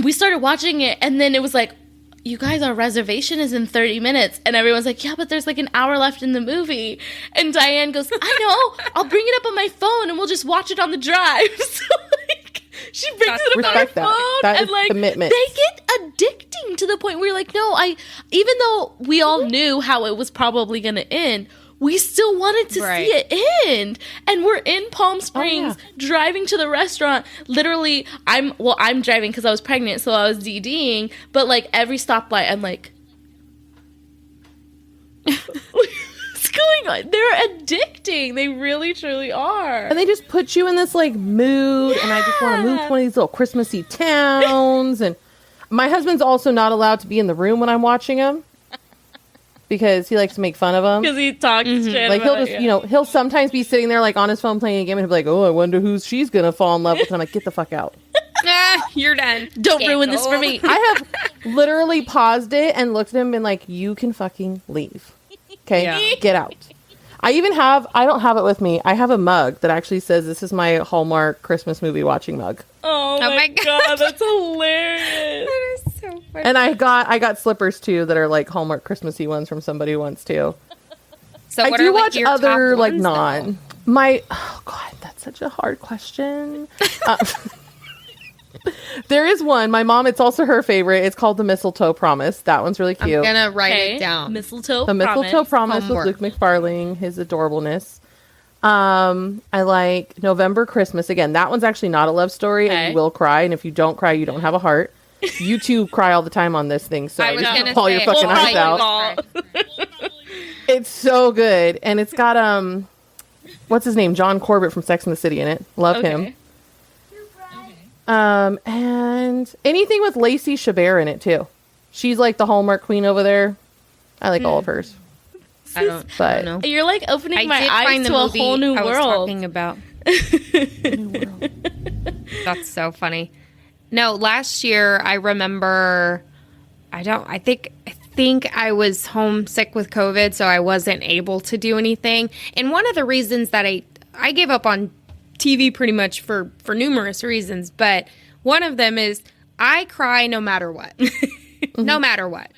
We started watching it, and then it was like, you guys, our reservation is in 30 minutes. And everyone's like, yeah, but there's like an hour left in the movie. And Diane goes, I know, I'll bring it up on my phone and we'll just watch it on the drive. So like, she brings it up on her Respect that. phone. That and is like, commitment. they get addicting to the point where you're like, no, even though we all knew how it was probably going to end, we still wanted to Right. see it end. And we're in Palm Springs driving to the restaurant. Literally, I'm driving because I was pregnant, so I was DDing. But like every stoplight, I'm like, What's going on? They're addicting. They really, truly are. And they just put you in this like mood, and I just want to move to one of these little Christmassy towns. And my husband's also not allowed to be in the room when I'm watching them because he likes to make fun of them. Because he talks shit. Like he'll about just, he'll sometimes be sitting there like on his phone playing a game, and he'll be like, "Oh, I wonder who she's gonna fall in love with." And I'm like, "Get the fuck out! You're done. Don't ruin this for me. I have literally paused it and looked at him and been like, "You can fucking leave, okay? Yeah. Get out." I don't have it with me. I have a mug that actually says this is my Hallmark Christmas movie watching mug. Oh my god, that's hilarious. That is so funny. And I got slippers too that are like Hallmark Christmassy ones from somebody once too. So I what do are, like, watch your other top like ones, non. Oh god, that's such a hard question. There is one. My mom, it's also her favorite. It's called The Mistletoe Promise. That one's really cute. I'm gonna write it down. Mistletoe The Mistletoe Promise Homework. with Luke McFarlane, his adorableness. I like November Christmas. Again, that one's actually not a love story, and you will cry. And if you don't cry, you don't have a heart. You two cry all the time on this thing, so I was just gonna pull your say, fucking we'll eyes probably out. It's so good, and it's got what's his name? John Corbett from Sex and the City in it. Love him. And anything with Lacey Chabert in it too. She's like the Hallmark queen over there. I like all of hers. I don't know. You're like opening I my did eyes find the to a movie whole new I was world. talking about. That's so funny. No, last year I remember. I think I was homesick with COVID, so I wasn't able to do anything. And one of the reasons that I gave up on TV pretty much for numerous reasons, but one of them is I cry no matter what. No matter what.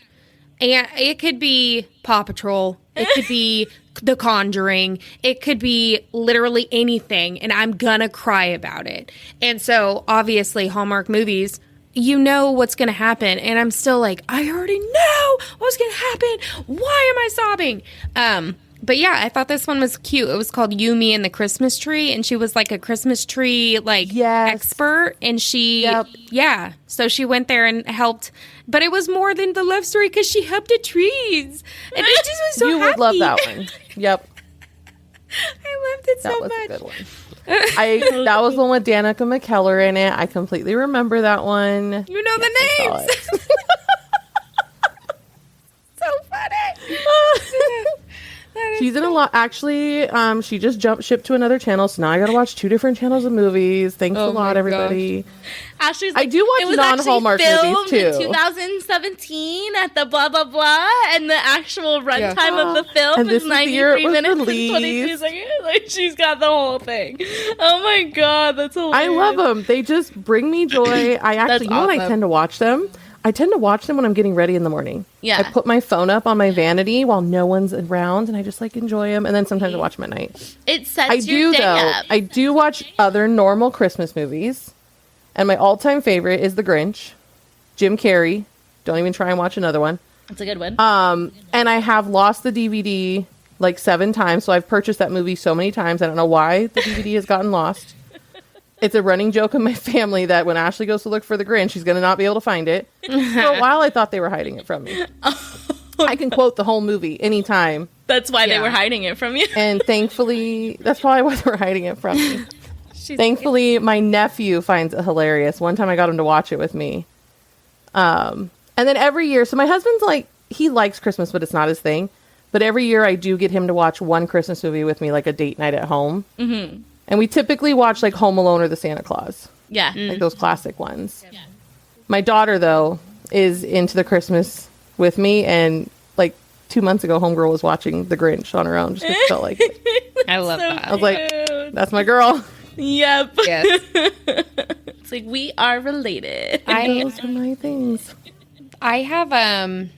And it could be Paw Patrol, it could be The Conjuring, it could be literally anything, and I'm gonna cry about it. And so obviously Hallmark movies, you know what's gonna happen, and I'm still like, I already know what's gonna happen. Why am I sobbing? But yeah, I thought this one was cute. It was called You, Me, and the Christmas Tree, and she was like a Christmas tree expert, and she, so she went there and helped. But it was more than the love story because she helped the trees, and I just was so You happy. would love that one. Yep, I loved it that so was much. a good one. That was the one with Danica McKellar in it. I completely remember that one. You know the I saw names. it. So funny. She's in a lot. Actually, she just jumped ship to another channel, so now I gotta watch 2 different channels of movies. Thanks a lot, everybody. Ashley's I do watch it was non-Hallmark actually movies, filmed too. in 2017 at the blah blah blah, and the actual runtime of the film And this is is the year it 93 was minutes and released. 22 seconds. Like she's got the whole thing. Oh my god, that's hilarious. I love them. They just bring me joy. I actually, when I awesome. tend to watch them? I tend to watch them when I'm getting ready in the morning. Yeah. I put my phone up on my vanity while no one's around, and I just like enjoy them. And then sometimes I watch them at night. It sets I your do day though. up. I do watch other normal Christmas movies, and my all-time favorite is The Grinch. Jim Carrey. Don't even try and watch another one. That's a good one. And I have lost the DVD like 7 times, so I've purchased that movie so many times. I don't know why the DVD has gotten lost. It's a running joke in my family that when Ashley goes to look for The Grinch, she's going to not be able to find it. For a while, I thought they were hiding it from me. I can quote the whole movie anytime. That's why they were hiding it from you. And thankfully, that's probably why they were hiding it from me. Thankfully, my nephew finds it hilarious. One time I got him to watch it with me. And then every year, so my husband's like, he likes Christmas, but it's not his thing. But every year I do get him to watch one Christmas movie with me, like a date night at home. Mm-hmm. And we typically watch like Home Alone or The Santa Claus. Yeah. Like those classic ones. Yeah. My daughter, though, is into the Christmas with me. And like 2 months ago, Homegirl was watching The Grinch on her own. Just 'cause she felt like it. I love that. I was like, that's my girl. Yep. Yes. It's like we are related. Those are my things. I have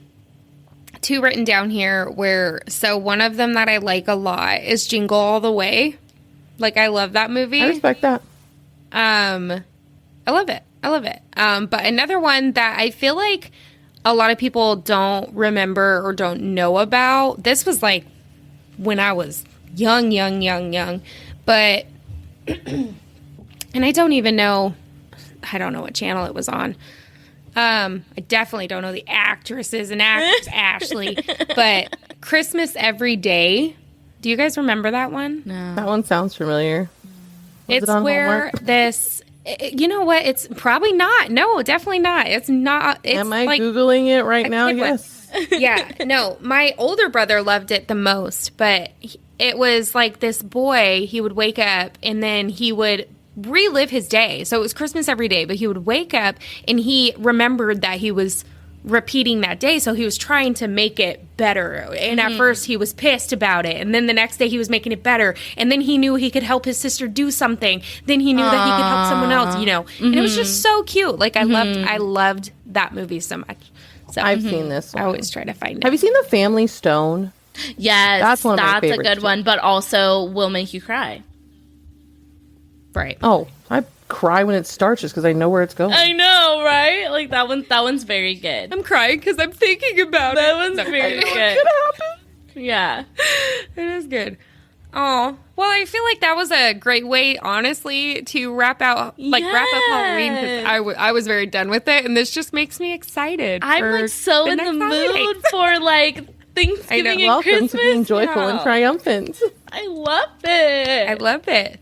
2 written down here so one of them that I like a lot is Jingle All the Way. Like, I love that movie. I respect that. I love it. But another one that I feel like a lot of people don't remember or don't know about, this was like when I was young. But, and I don't know what channel it was on. I definitely don't know the actresses and actors, Ashley, but Christmas Every Day. Do you guys remember that one? No. That one sounds familiar. Was It's it on where Hallmark? this. You know what? It's probably not. No, definitely not. It's not. It's Am I like, Googling it right now? kid one. Yes. yeah, no, my older brother loved it the most, but it was like this boy, he would wake up and then he would relive his day. So it was Christmas every day, but he would wake up and he remembered that he was repeating that day, so he was trying to make it better. And at first he was pissed about it, and then the next day he was making it better, and then he knew he could help his sister do something, then he knew that he could help someone else, you know. And it was just so cute. Like I loved that movie so much. So I've seen this I one. always try to find it. Have you seen The Family Stone? Yes, That's one of my that's a favorites, good too. one, but also will make you cry. Right. Oh, I cry when it starts just because I know where it's going. I know, right? Like that one's very good. I'm crying because I'm thinking about That one's very good. Yeah. It is good. Oh, well, I feel like that was a great way, honestly, to wrap up Halloween, because I was very done with it, and this just makes me excited. I'm for like so the in the next holiday. mood for like Thanksgiving and Welcome Christmas. to being joyful now. and triumphant. I love it. I love it.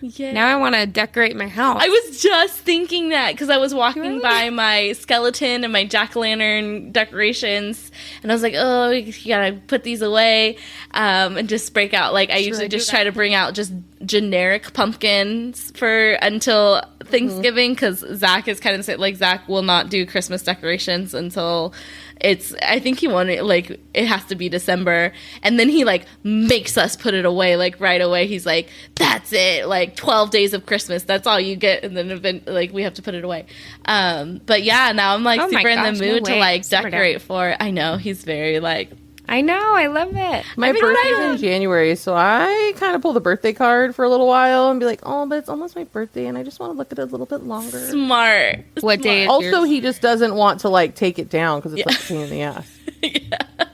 Yeah. Now I want to decorate my house. I was just thinking that because I was walking by my skeleton and my jack-o'-lantern decorations, and I was like, oh, you gotta put these away, and just break out. Like, I usually just try to bring out just generic pumpkins for until Thanksgiving, because Zach is kind of like, Zach will not do Christmas decorations until I think he wanted, like, it has to be December, and then he, like, makes us put it away, like, right away. He's like, that's it, like, 12 days of Christmas, that's all you get, and then, like, we have to put it away. But, yeah, now I'm, like, Oh my super in gosh, the no mood to, way. like, Super decorate for, I know, he's very, like, I know. I love it. My birthday's in January, so I kind of pull the birthday card for a little while and be like, oh, but it's almost my birthday, and I just want to look at it a little bit longer. smart. What day is Also, yours? he just doesn't want to, like, take it down because it's like a pain in the ass.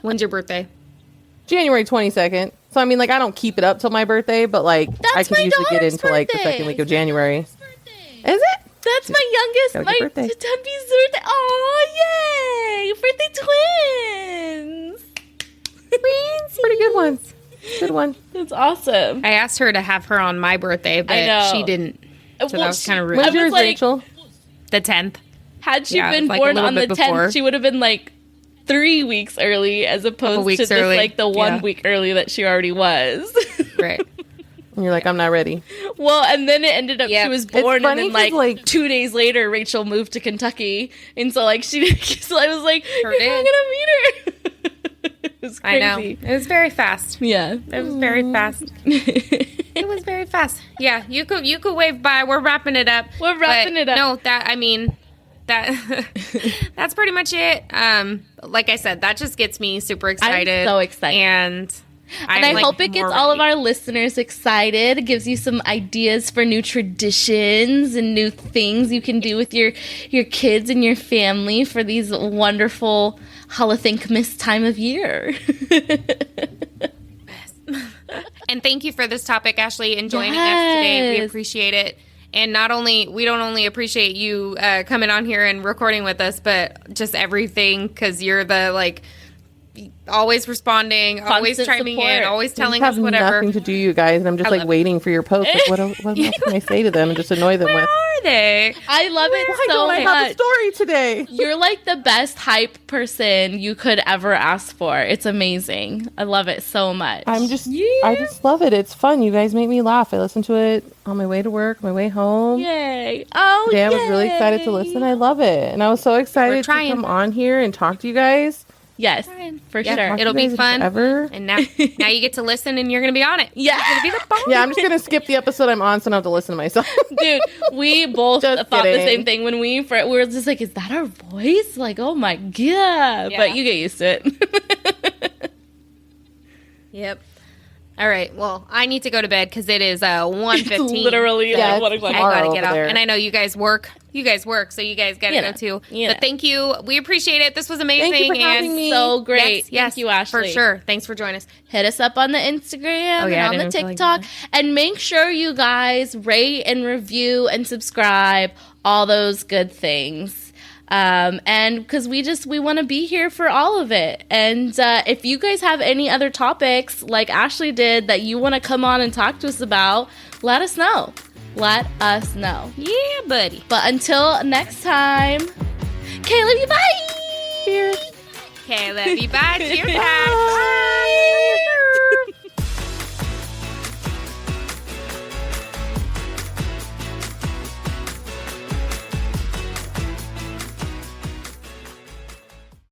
When's your birthday? January 22nd. So, I mean, like, I don't keep it up till my birthday, but, like, I That's can my usually get daughter's into, like, the birthday. second week of January. Is it? That's my youngest, Gotta my get birthday. Tempe's birthday. Oh, yay! Birthday twins! Pretty good one. Good one. That's awesome. I asked her to have her on my birthday, I but know. she didn't. So that was kind of rude. When's was yours, like- Rachel? The 10th. Had she Yeah, been it's like a born little on the bit 10th, before. she would have been like 3 weeks early as opposed to weeks just early. like the 1 Yeah. week early that she already was. Right. And you're like, I'm not ready. Well, and then it ended up Yep. she was It's born, and funny then 'cause, like like- 2 days later, Rachel moved to Kentucky, and so like so I was like, Sure you're not did. gonna meet her. It was I crazy. know. It was very fast. Yeah. It was very fast. It was very fast. Yeah, you could wave by. We're wrapping it up. We're wrapping But it up. No, that's pretty much it. Like I said, that just gets me super excited. so excited. And And I like, hope it gets more all of ready. our listeners excited. It gives you some ideas for new traditions and new things you can do with your kids and your family for these wonderful Hallowthankmas time of year. And thank you for this topic, Ashley, and joining us today. We Yes. appreciate it. And we don't only appreciate you coming on here and recording with us, but just everything, because you're the, like, always responding, always Constant chiming support. in, always I telling just us have whatever. nothing to do, you guys, and I'm just I like love waiting for your post. Like, what else can I say to them and just annoy them Where with? are they? I love it Why so don't I have a much. story today? You're like the best hype person you could ever ask for. It's amazing. I love it so much. I just love it. It's fun. You guys make me laugh. I listen to it on my way to work, my way home. Yay. Oh, Today I was really excited to listen. I love it. And I was so excited to trying. come on here and talk to you guys. Yes, for Yeah. sure. Talk to It'll you be guys fun. Ever. And now you get to listen, and you're going to be on it. Yeah. It's going to be the bomb. Yeah, I'm just going to skip the episode I'm on so I don't have to listen to myself. Dude, we both Just thought the kidding. same thing when we were just like, is that our voice? Like, oh my God. Yeah. But you get used to it. Yep. All right. Well, I need to go to bed because it is 1:15. Literally Yeah, like 1 it's o'clock. I gotta tomorrow get over off. there. And I know you guys work. So you guys gotta You go know, too. you But know. thank you. We appreciate it. This was amazing. Thank you for having and me. So great. Yes, Thank you, Ashley. For sure. Thanks for joining us. Hit us up on the Instagram Oh, yeah, I and on the didn't feel like TikTok. And make sure you guys rate and review and subscribe. All those good things. And because we want to be here for all of it. And if you guys have any other topics like Ashley did that you want to come on and talk to us about, let us know. Let us know. Yeah, buddy. But until next time, okay, love you, bye. Cheers. Okay, love you. Bye. Cheers. Bye.